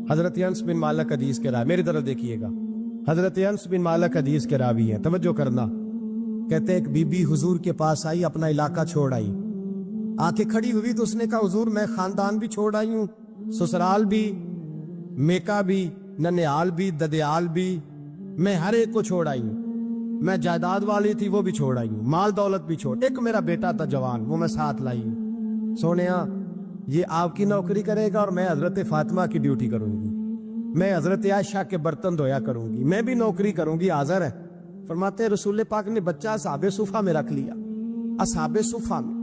حضرت انس بن مالک حدیث کے راوی، میری طرف دیکھیے گا، حضرت انس بن مالک حدیث کے راوی ہیں، توجہ کرنا۔ کہتے ایک بی بی حضور کے پاس آئی، اپنا علاقہ چھوڑ آئی، آ کے کھڑی ہوئی تو اس نے کہا حضور میں خاندان بھی چھوڑ آئی ہوں، سسرال بھی، میکا بھی، ننیال بھی، ددیال بھی، میں ہر ایک کو چھوڑ آئی ہوں، میں جائیداد والی تھی وہ بھی چھوڑ آئی ہوں، مال دولت بھی چھوڑ، ایک میرا بیٹا تھا جوان وہ میں ساتھ لائی ہوں۔ سونیا یہ آپ کی نوکری کرے گا اور میں حضرت فاطمہ کی ڈیوٹی کروں گی، میں حضرت عائشہ کے برتن دھویا کروں گی، میں بھی نوکری کروں گی، حاضر ہے۔ فرماتے ہیں رسول پاک نے بچہ اصحاب صفہ میں رکھ لیا، اصحاب صفہ میں،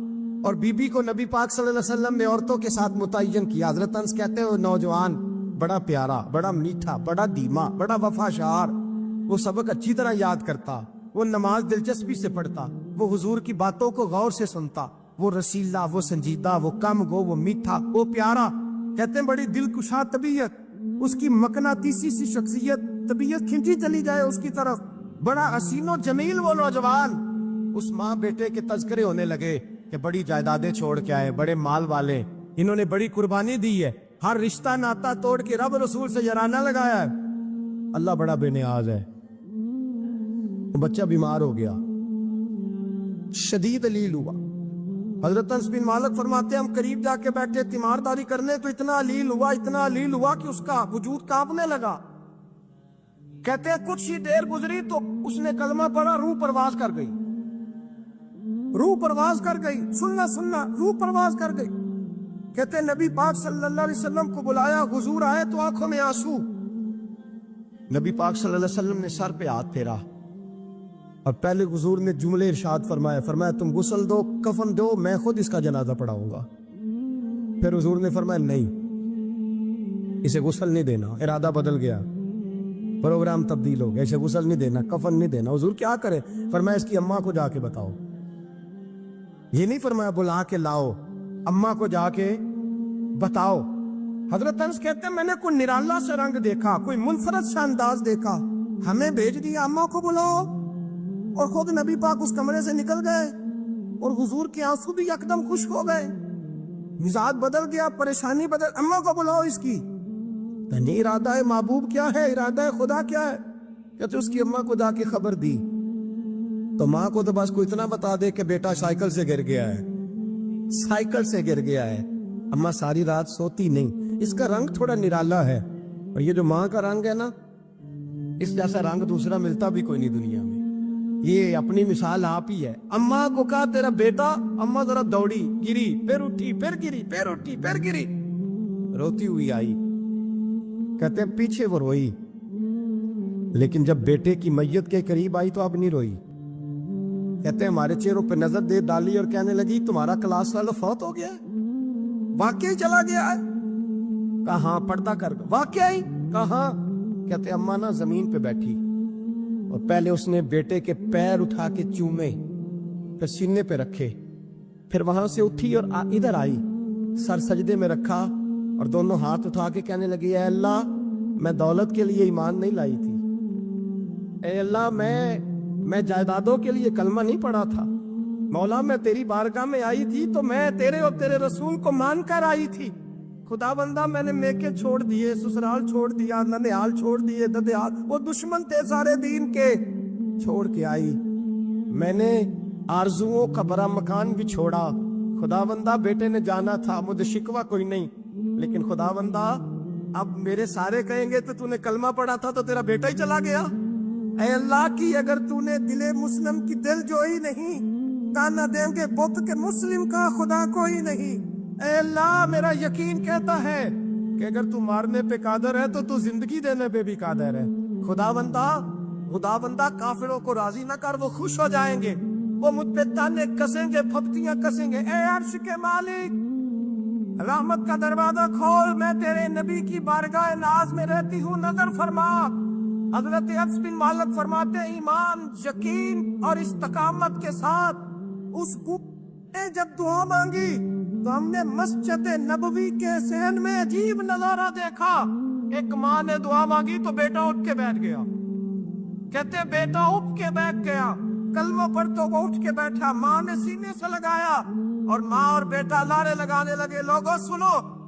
اور بی بی کو نبی پاک صلی اللہ علیہ وسلم نے عورتوں کے ساتھ متعین کیا۔ حضرت انس کہتے ہیں وہ نوجوان بڑا پیارا، بڑا میٹھا، بڑا دھیما، بڑا وفاشار، وہ سبق اچھی طرح یاد کرتا، وہ نماز دلچسپی سے پڑھتا، وہ حضور کی باتوں کو غور سے سنتا، وہ رسیلا، وہ سنجیدہ، وہ کم گو، وہ میٹھا، وہ پیارا۔ کہتے ہیں بڑی دل کشا طبیعت، اس کی مقناطیسی سی شخصیت، طبیعت کھنچی چلی جائے اس کی طرف، بڑا حسین و جمیل وہ نوجوان۔ اس ماں بیٹے کے تذکرے ہونے لگے کہ بڑی جائیدادیں چھوڑ کے آئے، بڑے مال والے، انہوں نے بڑی قربانی دی ہے، ہر رشتہ ناتا توڑ کے رب رسول سے یارانہ لگایا ہے، اللہ بڑا بے نیاز ہے۔ بچہ بیمار ہو گیا، شدید علیل ہوا۔ حضرت انس بن مالک فرماتے ہیں ہم قریب جا کے بیٹھے تیمارداری کرنے تو اتنا علیل ہوا کہ اس کا وجود کانپنے لگا۔ کہتے ہیں کچھ ہی دیر گزری تو اس نے کلمہ پڑھا، روح پرواز کر گئی، روح پرواز کر گئی، سننا روح پرواز کر گئی۔ کہتے ہیں نبی پاک صلی اللہ علیہ وسلم کو بلایا، حضور آئے تو آنکھوں میں آنسو۔ نبی پاک صلی اللہ علیہ وسلم نے سر پہ ہاتھ پھیرا اور پہلے حضور نے جملے ارشاد فرمایا تم غسل دو، کفن دو، میں خود اس کا جنازہ پڑھاؤں گا۔ پھر حضور نے فرمایا نہیں، اسے غسل نہیں دینا، ارادہ بدل گیا، پروگرام تبدیل ہو گیا، اسے غسل نہیں دینا، کفن نہیں دینا۔ حضور کیا کرے؟ فرمایا اس کی اماں کو جا کے بتاؤ، یہ نہیں فرمایا بلا کے لاؤ، اماں کو جا کے بتاؤ۔ حضرت انس کہتے ہیں میں نے کوئی نرالا سے رنگ دیکھا، کوئی منفرد سا انداز دیکھا، ہمیں بھیج دیا اماں کو بلاؤ، اور خود نبی پاک اس کمرے سے نکل گئے اور حضور کے آنسو بھی یکدم خشک ہو گئے، مزاج بدل گیا، پریشانی بدل، اماں کو بلاؤ اس کی۔ نہیں ارادہ ہے محبوب کیا ہے، ارادہ ہے خدا کیا ہے؟ کہتے اس کی اماں کو جا کے خبر دی تو ماں کو تو بس کوئی اتنا بتا دے کہ بیٹا سائیکل سے گر گیا ہے، سائیکل سے گر گیا ہے۔ اماں ساری رات سوتی نہیں، اس کا رنگ تھوڑا نرالا ہے، اور یہ جو ماں کا رنگ ہے نا، اس جیسا رنگ دوسرا ملتا بھی کوئی نہیں دنیا میں، یہ اپنی مثال آپ ہی ہے۔ اماں کو کہا تیرا بیٹا، اماں ذرا دوڑی، گری، پھر اٹھی، پھر گری، پھر اٹھی، پھر گری، روتی ہوئی آئی۔ کہتے ہیں پیچھے وہ روئی، لیکن جب بیٹے کی میت کے قریب آئی تو اب نہیں روئی۔ کہتے ہیں ہمارے چہروں پہ نظر دے ڈالی اور کہنے لگی تمہارا کلاس والا فوت ہو گیا ہے، واقعی چلا گیا ہے؟ کہاں پردہ کر واقعی؟ کہاں؟ کہتے اماں نا زمین پہ بیٹھی اور پہلے اس نے بیٹے کے پیر اٹھا کے چومے، پھر سینے پہ رکھے، پھر وہاں سے اٹھی اور ادھر آئی، سر سجدے میں رکھا اور دونوں ہاتھ اٹھا کے کہنے لگی اے اللہ میں دولت کے لیے ایمان نہیں لائی تھی، اے اللہ میں جائیدادوں کے لیے کلمہ نہیں پڑھا تھا، مولا میں تیری بارگاہ میں آئی تھی تو میں تیرے اور تیرے رسول کو مان کر آئی تھی، خدا بندہ میں نے میکے چھوڑ دیے، سسرال چھوڑ دیا، ننیال چھوڑ دیے، ددیال، وہ دشمن تھے سارے دین کے، چھوڑ کے آئی، میں نے آرزوؤں کا بڑا مکان بھی چھوڑا، خدا بندہ بیٹے نے جانا تھا، مجھے شکوہ کوئی نہیں، لیکن خدا بندہ اب میرے سارے کہیں گے تو نے کلمہ پڑھا تھا تو تیرا بیٹا ہی چلا گیا، اے اللہ کی اگر نے دل مسلم کی دل جوئی نہیں، تانا دیں گے بت کے مسلم کا خدا کوئی نہیں۔ اے اللہ میرا یقین کہتا ہے کہ اگر تو مارنے پہ قادر ہے تو زندگی دینے پہ بھی قادر ہے، خدا بندہ کافروں کو راضی نہ کر، وہ خوش ہو جائیں گے، وہ مجھ پہ تانے کسیں گے، پھپتیاں کسیں گے، اے عرش کے مالک رحمت کا دروازہ کھول، میں تیرے نبی کی بارگاہ ناز میں رہتی ہوں، نظر فرما۔ حضرت انس بن مالک فرماتے ہیں ایمان، یقین اور استقامت کے ساتھ اس نے جب دعا مانگی تو ہم نے مسجد نبوی کے صحن میں عجیب نظارہ دیکھا، ایک ماں نے دعا مانگی تو بیٹا اٹھ کے بیٹھ گیا، کہتے ہیں بیٹا اٹھ کے بیٹھ گیا، کلمہ پڑھ تو وہ اٹھ کے بیٹھا، ماں نے سینے سے لگایا اور ماں اور بیٹا لارے لگانے لگے، لوگوں سنو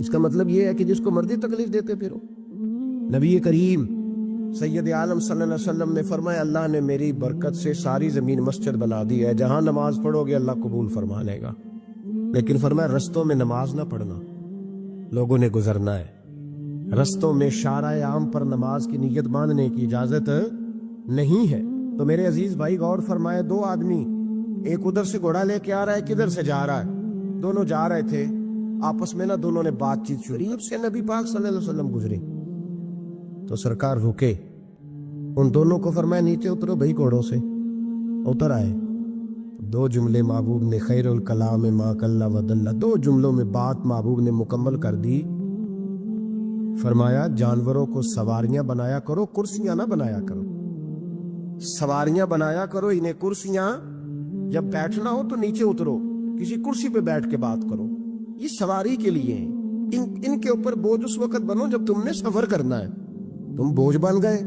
اس کا مطلب یہ ہے کہ جس کو مرضی تکلیف دیتے پھرو. نبی کریم سید عالم صلی اللہ علیہ وسلم نے فرمایا اللہ نے میری برکت سے ساری زمین مسجد بنا دی ہے, جہاں نماز پڑھو گے اللہ قبول فرما لے گا, لیکن فرمایا رستوں میں نماز نہ پڑھنا, لوگوں نے گزرنا ہے. رستوں میں شارع عام پر نماز کی نیت باندھنے کی اجازت نہیں ہے. تو میرے عزیز بھائی غور فرمائے, دو آدمی, ایک ادھر سے گھوڑا لے کے آ رہا ہے, کدھر سے جا رہا ہے, دونوں جا رہے تھے آپس میں دونوں نے بات چیت شروع. اب سے نبی پاک صلی اللہ علیہ وسلم گزرے تو سرکار رکے, ان دونوں کو فرمایا نیچے اترو بھائی گھوڑوں سے. اتر آئے, دو جملے محبوب نے, خیر الکلام ما قل و دل, دو جملوں میں بات محبوب نے مکمل کر دی. فرمایا جانوروں کو سواریاں بنایا کرو, کرسیاں نہ بنایا کرو. سواریاں بنایا کرو, انہیں کرسیاں, جب بیٹھنا ہو تو نیچے اترو, کسی کرسی پہ بیٹھ کے بات کرو. یہ سواری کے لیے ہیں, ان کے اوپر بوجھ اس وقت بنو جب تم نے سفر کرنا ہے. تم بوجھ بن گئے.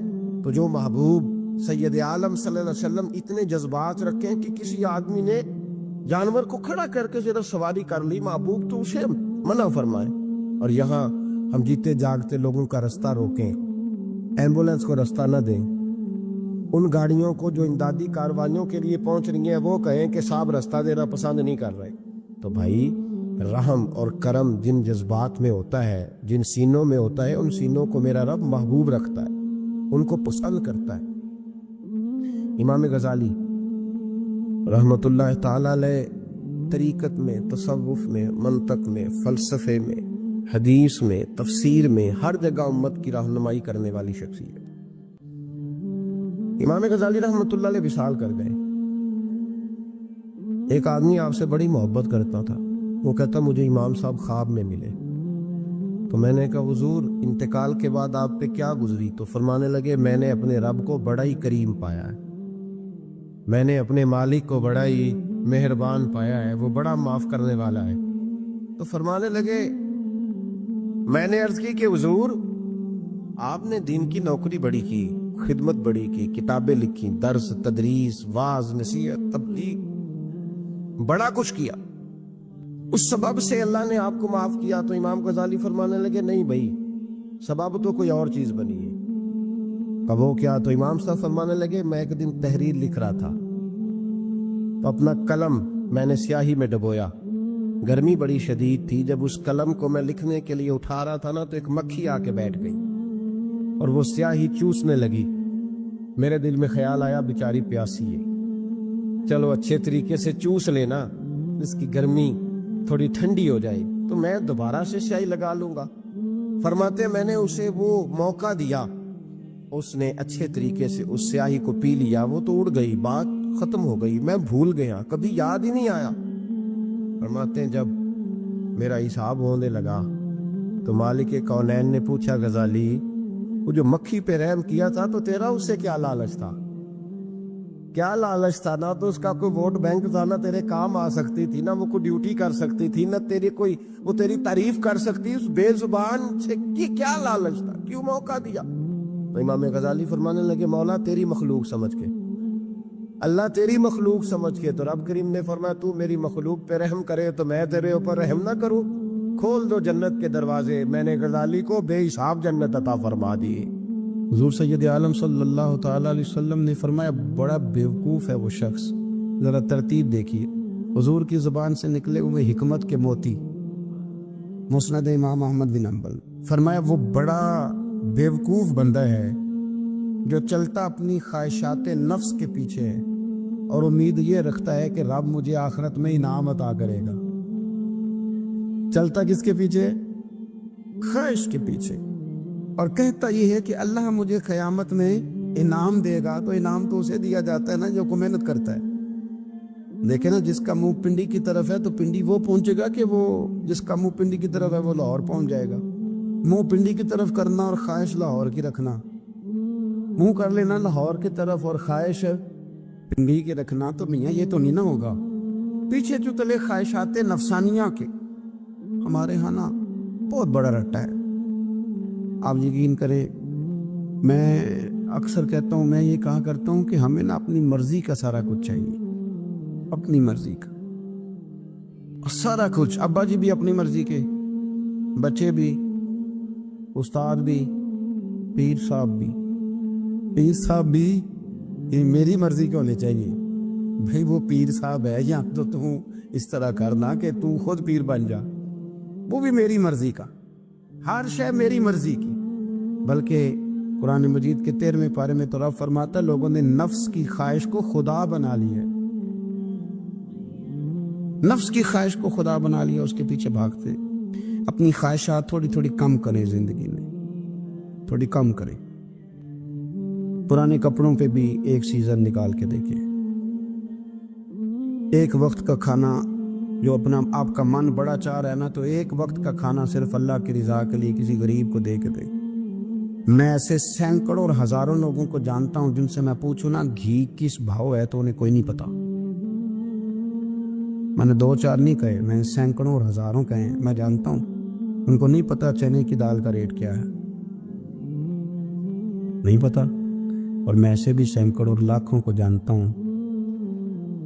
تو جو محبوب سید عالم صلی اللہ علیہ وسلم اتنے جذبات رکھیں کہ کسی آدمی نے جانور کو کھڑا کر کے صرف سواری کر لی, محبوب تو اسے منع فرمائے. اور یہاں ہم جیتے جاگتے لوگوں کا رستہ روکیں, ایمبولنس کو رستہ نہ دیں, ان گاڑیوں کو جو امدادی کاروائیوں کے لیے پہنچ رہی ہیں وہ کہیں کہ صاحب رستہ دینا پسند نہیں کر رہے. تو بھائی رحم اور کرم جن جذبات میں ہوتا ہے, جن سینوں میں ہوتا ہے, ان سینوں کو میرا رب محبوب رکھتا ہے, ان کو پسند کرتا ہے. امام غزالی رحمت اللہ تعالی علیہ طریقت میں, تصوف میں, منطق میں, فلسفے میں, حدیث میں, تفسیر میں, ہر جگہ امت کی رہنمائی کرنے والی شخصیت. امام غزالی رحمت اللہ علیہ وصال کر گئے. ایک آدمی آپ سے بڑی محبت کرتا تھا, وہ کہتا مجھے امام صاحب خواب میں ملے. تو میں نے کہا حضور انتقال کے بعد آپ پہ کیا گزری؟ تو فرمانے لگے میں نے اپنے رب کو بڑا ہی کریم پایا ہے, میں نے اپنے مالک کو بڑا ہی مہربان پایا ہے, وہ بڑا معاف کرنے والا ہے. تو فرمانے لگے میں نے عرض کی کہ حضور آپ نے دین کی نوکری بڑی کی, خدمت بڑی کی, کتابیں لکھی, درس, تدریس, واعظ, نصیحت, تبلیغ, بڑا کچھ کیا, اس سبب سے اللہ نے آپ کو معاف کیا. تو امام غزالی فرمانے لگے نہیں بھائی, سبب تو کوئی اور چیز بنی ہے. کب وہ کیا؟ تو امام صاحب فرمانے لگے میں ایک دن تحریر لکھ رہا تھا, تو اپنا قلم میں نے سیاہی میں ڈبویا, گرمی بڑی شدید تھی, جب اس قلم کو میں لکھنے کے لیے اٹھا رہا تھا تو ایک مکھی آ کے بیٹھ گئی اور وہ سیاہی چوسنے لگی. میرے دل میں خیال آیا بیچاری پیاسی ہے, چلو اچھے طریقے سے چوس لینا, اس کی گرمی تھوڑی ٹھنڈی ہو جائے تو میں دوبارہ سے سیاہی لگا لوں گا. فرماتے میں نے اسے وہ موقع دیا, اس نے اچھے طریقے سے اس سیاہی کو پی لیا, وہ تو اڑ گئی, بات ختم ہو گئی, میں بھول گیا, کبھی یاد ہی نہیں آیا. فرماتے ہیں جب میرا حساب ہونے لگا تو مالک کونین نے پوچھا غزالی وہ جو مکھی پہ رحم کیا تھا تو تیرا اس سے کیا لالچ تھا؟ کیا لالچ تھا؟ نہ تو اس کا کوئی ووٹ بینک تھا, نہ تیرے کام آ سکتی تھی, نہ وہ کوئی ڈیوٹی کر سکتی تھی, نہ تیری کوئی وہ تیری تعریف کر سکتی. اس بے زبان سے کیا لالچ تھا, کیوں موقع دیا؟ تو امام غزالی فرمانے لگے مولا تیری مخلوق سمجھ کے, اللہ تیری مخلوق سمجھ کے. تو رب کریم نے فرمایا تو میری مخلوق پہ رحم کرے تو میں تیرے اوپر رحم نہ کروں؟ کھول دو جنت کے دروازے, میں نے غزالی کو بے حساب جنت عطا فرما دی. حضور سید عالم صلی اللہ تعالی علیہ وسلم نے فرمایا بڑا بیوقوف ہے وہ شخص, ذرا ترتیب دیکھیے. حضور کی زبان سے نکلے ہوئے حکمت کے موتی, مسند امام احمد بن حنبل. فرمایا وہ بڑا بیوقوف بندہ ہے جو چلتا اپنی خواہشات نفس کے پیچھے ہے اور امید یہ رکھتا ہے کہ رب مجھے آخرت میں انعام عطا کرے گا. چلتا کس کے پیچھے؟ خواہش کے پیچھے, اور کہتا یہ ہے کہ اللہ مجھے قیامت میں انعام دے گا. تو انعام تو اسے دیا جاتا ہے نا جو کو محنت کرتا ہے. دیکھیں نا, جس کا منہ پنڈی کی طرف ہے تو پنڈی وہ پہنچے گا کہ وہ جس کا منہ پنڈی کی طرف ہے وہ لاہور پہنچ جائے گا. منہ پنڈی کی طرف کرنا اور خواہش لاہور کی رکھنا, منہ کر لینا لاہور کی طرف اور خواہش پنڈی کی رکھنا, تو میاں یہ تو نہیں نہ ہوگا. پیچھے جو تلے خواہشات نفسانیہ کے ہمارے ہاں نا بہت بڑا رٹا ہے. آپ یقین کریں, میں اکثر کہتا ہوں, میں یہ کہا کرتا ہوں کہ ہمیں نا اپنی مرضی کا سارا کچھ چاہیے, اپنی مرضی کا سارا کچھ. ابا جی بھی اپنی مرضی کے, بچے بھی، استاد بھی، پیر صاحب بھی۔ پیر صاحب بھی یہ میری مرضی کے ہونے چاہیے؟ بھائی وہ پیر صاحب ہے یا تو اس طرح کرنا کہ تو خود پیر بن جا، وہ بھی میری مرضی کا، ہر شے میری مرضی کی۔ بلکہ قرآن مجید کے 13ویں پارے میں تو رب فرماتا ہے لوگوں نے نفس کی خواہش کو خدا بنا لی ہے، نفس کی خواہش کو خدا بنا لیا، اس کے پیچھے بھاگتے۔ اپنی خواہشات تھوڑی تھوڑی کم کریں، زندگی میں تھوڑی کم کریں۔ پرانے کپڑوں پہ بھی ایک سیزن نکال کے دیکھیں۔ ایک وقت کا کھانا جو اپنا آپ کا من بڑا چاہ رہا ہے نا، تو ایک وقت کا کھانا صرف اللہ کی رضا کے لیے کسی غریب کو دے کے دے۔ میں ایسے سینکڑوں اور ہزاروں لوگوں کو جانتا ہوں جن سے میں پوچھوں نا گھی کس بھاؤ ہے تو انہیں کوئی نہیں پتا۔ میں نے 2-4 نہیں کہے، میں نے سینکڑوں اور ہزاروں کہے ہیں، میں جانتا ہوں ان کو نہیں پتا چنے کی دال کا ریٹ کیا ہے، نہیں پتا۔ اور میں ایسے بھی سینکڑوں اور لاکھوں کو جانتا ہوں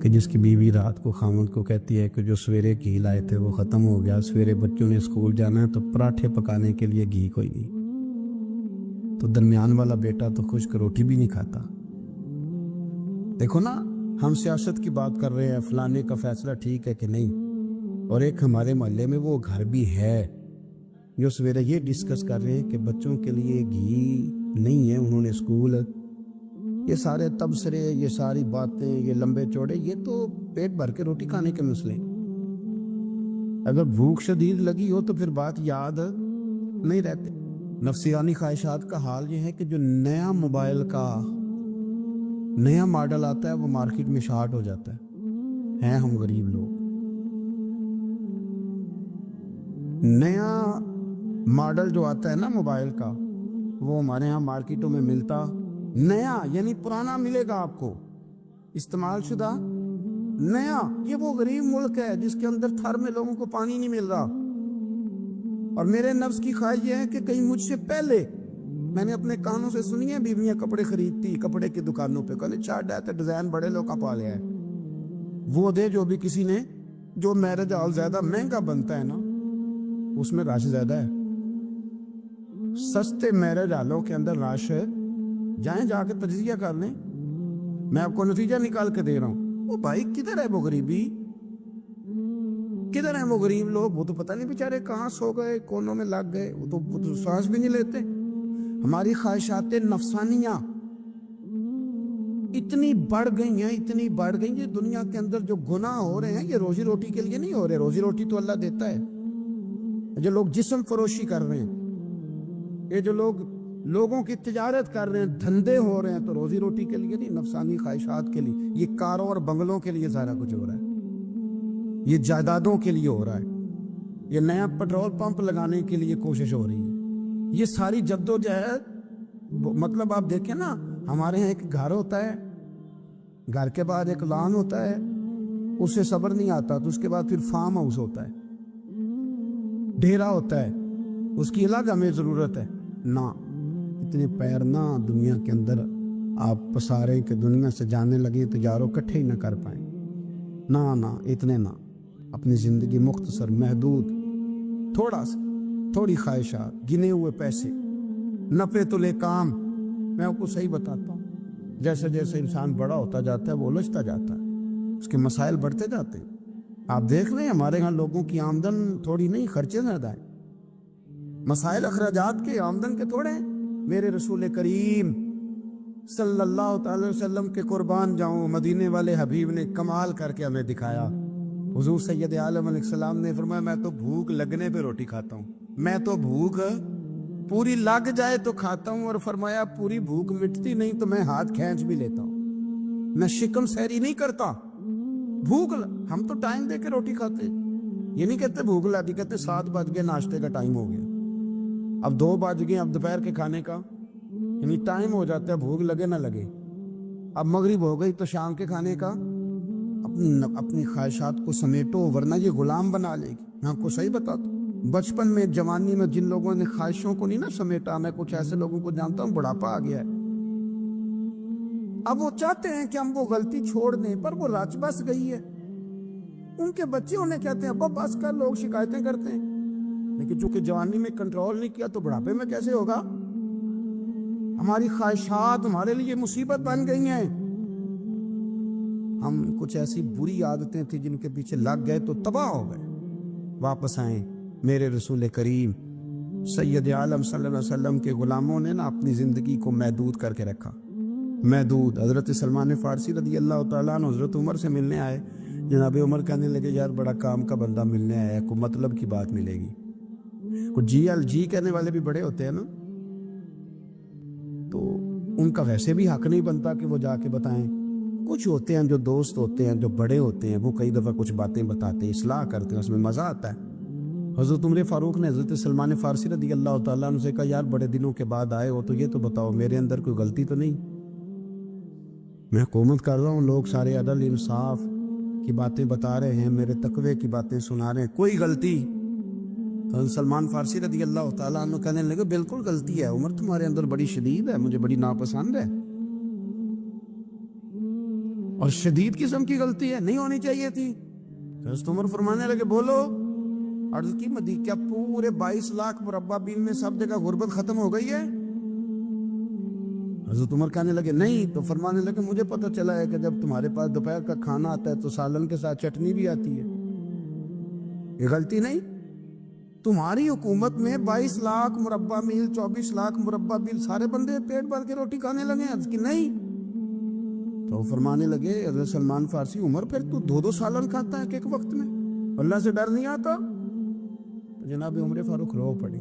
کہ جس کی بیوی رات کو خامد کو کہتی ہے کہ جو سویرے گھی لائے تھے وہ ختم ہو گیا، سویرے بچوں نے اسکول جانا ہے تو پراٹھے پکانے کے لیے گھی کوئی نہیں، تو درمیان والا بیٹا تو خشک روٹی بھی نہیں کھاتا۔ دیکھو نا، ہم سیاست کی بات کر رہے ہیں، فلانے کا فیصلہ ٹھیک ہے کہ نہیں، اور ایک ہمارے محلے میں وہ گھر بھی ہے جو سویرے یہ ڈسکس کر رہے ہیں کہ بچوں کے لیے گھی نہیں ہے، انہوں نے اسکول، یہ سارے تبصرے، یہ ساری باتیں، یہ لمبے چوڑے، یہ تو پیٹ بھر کے روٹی کھانے کے مسئلے۔ اگر بھوک شدید لگی ہو تو پھر بات یاد نہیں رہتے۔ نفسیانی خواہشات کا حال یہ ہے کہ جو نیا موبائل کا نیا ماڈل آتا ہے وہ مارکیٹ میں شارٹ ہو جاتا ہے، ہیں ہم غریب لوگ۔ نیا ماڈل جو آتا ہے نا موبائل کا، وہ ہمارے ہاں مارکیٹوں میں ملتا نیا، یعنی پرانا ملے گا آپ کو، استعمال شدہ نیا۔ یہ وہ غریب ملک ہے جس کے اندر تھر میں لوگوں کو پانی نہیں مل رہا۔ اور میرے نفس کی خواہش یہ ہے کہ کہیں مجھ سے پہلے، میں نے اپنے کانوں سے سنی ہے بیویاں کپڑے خریدتی کپڑے کی دکانوں پہ، کہنے چارٹ آتا ڈیزائن بڑے لوگ کا پا لیا ہے، وہ دے جو بھی کسی نے، جو میرج ہال زیادہ مہنگا بنتا ہے نا اس میں رش زیادہ ہے۔ سستے میرج ہالوں کے اندر رش ہے، جائیں جا کے تجزیہ کر لیں، میں آپ کو نتیجہ نکال کے دے رہا ہوں۔ وہ بھائی کدھر ہے وہ غریبی، کدھر ہیں وہ غریب لوگ؟ وہ تو پتہ نہیں بیچارے کہاں سو گئے، کونوں میں لگ گئے، وہ تو سانس بھی نہیں لیتے۔ ہماری خواہشات نفسانیاں اتنی بڑھ گئی ہیں، اتنی بڑھ گئی ہیں، دنیا کے اندر جو گناہ ہو رہے ہیں یہ روزی روٹی کے لیے نہیں ہو رہے، روزی روٹی تو اللہ دیتا ہے۔ جو لوگ جسم فروشی کر رہے ہیں، یہ جو لوگ لوگوں کی تجارت کر رہے ہیں، دھندے ہو رہے ہیں، تو روزی روٹی کے لیے نہیں، نفسانی خواہشات کے لیے۔ یہ کاروں اور بنگلوں کے لیے سارا کچھ ہو رہا ہے، یہ جائیدادوں کے لیے ہو رہا ہے، یہ نیا پیٹرول پمپ لگانے کے لیے کوشش ہو رہی ہے۔ یہ ساری جدوجہد، مطلب آپ دیکھیں نا، ہمارے یہاں ایک گھر ہوتا ہے، گھر کے بعد ایک لان ہوتا ہے، اس سے صبر نہیں آتا تو اس کے بعد پھر فارم ہاؤس ہوتا ہے، ڈیرا ہوتا ہے، اس کی الگ ہمیں ضرورت ہے نا۔ اتنے پیر نہ دنیا کے اندر آپ پسارے کہ دنیا سے جانے لگے تو یاروں کٹھے ہی نہ کر پائیں، نہ اتنے نہ۔ اپنی زندگی مختصر، محدود، تھوڑی خواہشات، گنے ہوئے پیسے، نفع تلے کام۔ میں آپ کو صحیح بتاتا ہوں، جیسے جیسے انسان بڑا ہوتا جاتا ہے وہ الجھتا جاتا ہے، اس کے مسائل بڑھتے جاتے ہیں۔ آپ دیکھ لیں ہمارے ہاں لوگوں کی آمدن تھوڑی نہیں، خرچے زیادہ ہیں، مسائل اخراجات کے، آمدن کے تھوڑے ہیں۔ میرے رسول کریم صلی اللہ تعالی وسلم کے قربان جاؤں، مدینے والے حبیب نے کمال کر کے ہمیں دکھایا۔ حضور سید عالم علیہ السلام نے فرمایا میں تو بھوک لگنے پہ روٹی کھاتا ہوں، میں تو بھوک پوری لگ جائے تو کھاتا ہوں، اور فرمایا پوری بھوک مٹتی نہیں تو میں ہاتھ کھینچ بھی لیتا ہوں، میں شکم سیری نہیں کرتا۔ ہم تو ٹائم دے کے روٹی کھاتے، یہ نہیں کہتے بھوک لگی، کہتے 7 بج گئے، ناشتے کا ٹائم ہو گیا، اب 2 بج گئے، اب دوپہر کے کھانے کا، یعنی ٹائم ہو جاتا ہے، بھوک لگے نہ لگے، اب مغرب ہو گئی تو شام کے کھانے کا۔ اپنی خواہشات کو سمیٹو ورنہ یہ غلام بنا لے گی۔ میں آپ کو صحیح بتاتا ہوں، بچپن میں، جوانی میں جن لوگوں نے خواہشوں کو نہیں نا سمیٹا، میں کچھ ایسے لوگوں کو جانتا ہوں بڑھاپا آ گیا ہے، اب وہ چاہتے ہیں کہ ہم وہ غلطی چھوڑ دیں، پر وہ رچ بس گئی ہے۔ ان کے بچے انہیں کہتے ہیں ابا بس کر، لوگ شکایتیں کرتے ہیں، لیکن چونکہ جوانی میں کنٹرول نہیں کیا تو بڑھاپے میں کیسے ہوگا؟ ہماری خواہشات ہمارے لیے مصیبت بن گئی ہیں. ہم کچھ ایسی بری عادتیں تھیں جن کے پیچھے لگ گئے تو تباہ ہو گئے. واپس آئیں. میرے رسول کریم سید عالم صلی اللہ علیہ وسلم کے غلاموں نے نا اپنی زندگی کو محدود کر کے رکھا. محدود. حضرت سلمان فارسی رضی اللہ تعالیٰ عنہ حضرت عمر سے ملنے آئے. جناب عمر کہنے لگے یار بڑا کام کا بندہ ملنے آیا ہے, کوئی مطلب کی بات ملے گی. کچھ جی کہنے والے بھی بڑے ہوتے ہیں نا, تو ان کا ویسے بھی حق نہیں بنتا کہ وہ جا کے بتائیں. کچھ ہوتے ہیں جو دوست ہوتے ہیں, جو بڑے ہوتے ہیں, وہ کئی دفعہ کچھ باتیں بتاتے ہیں, اصلاح کرتے ہیں, اس میں مزہ آتا ہے. حضرت عمر فاروق نے حضرت سلمان فارسی رضی اللہ تعالیٰ عنہ سے کہا یار بڑے دنوں کے بعد آئے ہو تو یہ تو بتاؤ میرے اندر کوئی غلطی تو نہیں؟ میں حکومت کر رہا ہوں, لوگ سارے عدل انصاف کی باتیں بتا رہے ہیں, میرے تقوی کی باتیں سنا رہے ہیں, کوئی غلطی؟ حضرت سلمان فارسی رضی اللہ تعالیٰ عنہ کہنے لگے بالکل غلطی ہے عمر, تمہارے اندر بڑی شدید ہے, مجھے بڑی ناپسند ہے, اور شدید قسم کی غلطی ہے, نہیں ہونی چاہیے تھی. حضرت عمر فرمانے لگے بولو. عرض کی مدی کیا پورے 22 لاکھ مربع میل میں سب جگہ غربت ختم ہو گئی ہے؟ حضرت عمر کہنے لگے نہیں. تو فرمانے لگے مجھے پتہ چلا ہے کہ جب تمہارے پاس دوپہر کا کھانا آتا ہے تو سالن کے ساتھ چٹنی بھی آتی ہے, یہ غلطی نہیں؟ تمہاری حکومت میں 22 لاکھ مربع میل 24 لاکھ مربع میل سارے بندے پیٹ بھر کے روٹی کھانے لگے. عرض کی نہیں. تو فرمانے لگے حضرت سلمان فارسی عمر پھر تو 2 سالن کھاتا ہے ایک وقت میں, اللہ سے ڈر نہیں آتا؟ جناب عمر فاروق رو پڑی.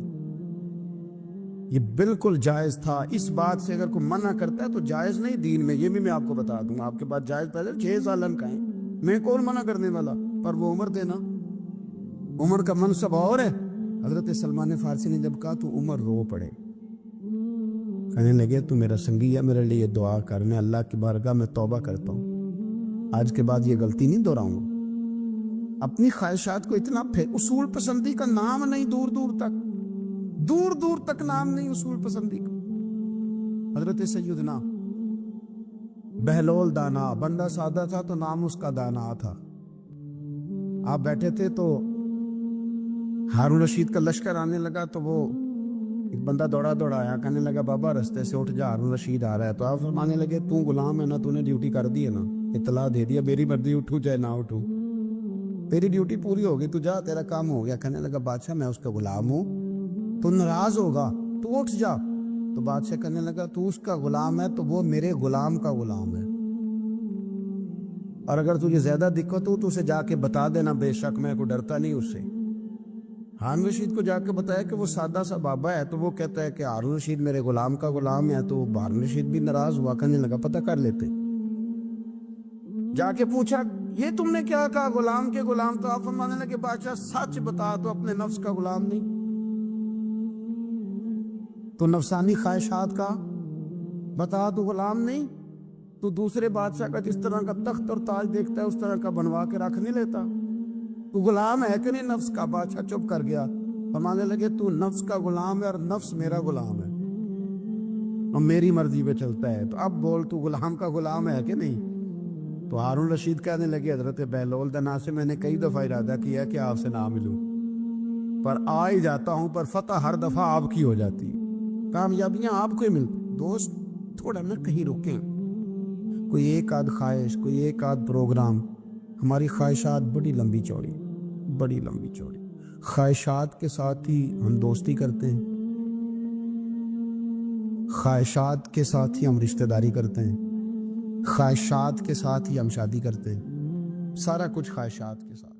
یہ بالکل جائز تھا. اس بات سے اگر کوئی منع کرتا ہے تو جائز نہیں دین میں, یہ بھی میں آپ کو بتا دوں. آپ کے پاس جائز پہلے 6 سالن کھائیں, میں کون منع کرنے والا, پر وہ عمر دینا, عمر کا منصب اور ہے. حضرت سلمان فارسی نے جب کہا تو عمر رو پڑے, کہنے لگے تو میرا سنگی ہے, میرے لیے دعا کر, میں اللہ کی بارگاہ میں توبہ کرتا ہوں, آج کے بعد یہ غلطی نہیں دہراؤں گا. اپنی خواہشات کو اتنا اصول پسندی کا نام نہیں, دور دور تک نام نہیں اصول پسندی کا. حضرت سیدنا بہلول دانا, بندہ سادہ تھا تو نام اس کا دانا تھا. آپ بیٹھے تھے تو ہارون رشید کا لشکر آنے لگا تو وہ ایک بندہ دوڑا آیا, کہنے لگا بابا رستے سے اٹھ جا, ہارون رشید آ رہا ہے. تو آپ فرمانے لگے تو غلام ہے نا, تو نے ڈیوٹی کر دی ہے نا, اطلاع دے دیا, میری مرضی اٹھوں چاہے نہ اٹھوں, تیری ڈیوٹی پوری ہوگی, تو جا, تیرا کام ہو گیا. کہنے لگا بادشاہ میں اس کا غلام ہوں, تو ناراض ہوگا, تو اٹھ جا. تو بادشاہ کہنے لگا تو اس کا غلام ہے تو وہ میرے غلام کا غلام ہے, اور اگر تجھے زیادہ دقت ہو تو اسے جا کے بتا دینا, بے شک میں کو ڈرتا نہیں اس سے. ہارون رشید کو جا کے بتایا کہ وہ سادہ سا بابا ہے, تو وہ کہتا ہے کہ ہارون رشید میرے غلام کا غلام ہے. تو ہارون رشید بھی ناراض ہوا, کہنے لگا پتہ کر لیتے. جا کے پوچھا یہ تم نے کیا کہا, غلام کے غلام؟ تو آپ فرمانے لگے بادشاہ سچ بتا, تو اپنے نفس کا غلام نہیں تو نفسانی خواہشات کا بتا, تو غلام نہیں. تو دوسرے بادشاہ کا جس طرح کا تخت اور تاج دیکھتا ہے اس طرح کا بنوا کے رکھ نہیں لیتا, تو غلام ہے کہ نہیں نفس کا؟ بادشاہ چپ کر گیا. فرمانے لگے تو نفس کا غلام ہے اور نفس میرا غلام ہے, اور میری مرضی پہ چلتا ہے, تو اب بول تو غلام کا غلام ہے کہ نہیں؟ تو ہارون رشید کہنے لگے حضرت بہلول دانا سے میں نے کئی دفعہ ارادہ کیا کہ آپ سے نہ ملوں, پر آ ہی جاتا ہوں, پر فتح ہر دفعہ آپ کی ہو جاتی, کامیابیاں آپ کو ہی ملتی. دوست تھوڑا نہ کہیں رکیں, کوئی ایک آدھ خواہش, کوئی ایک آدھ پروگرام. ہماری خواہشات بڑی لمبی چوڑی. خواہشات کے ساتھ ہی ہم دوستی کرتے ہیں, خواہشات کے ساتھ ہی ہم رشتہ داری کرتے ہیں, خواہشات کے ساتھ ہی ہم شادی کرتے ہیں, سارا کچھ خواہشات کے ساتھ.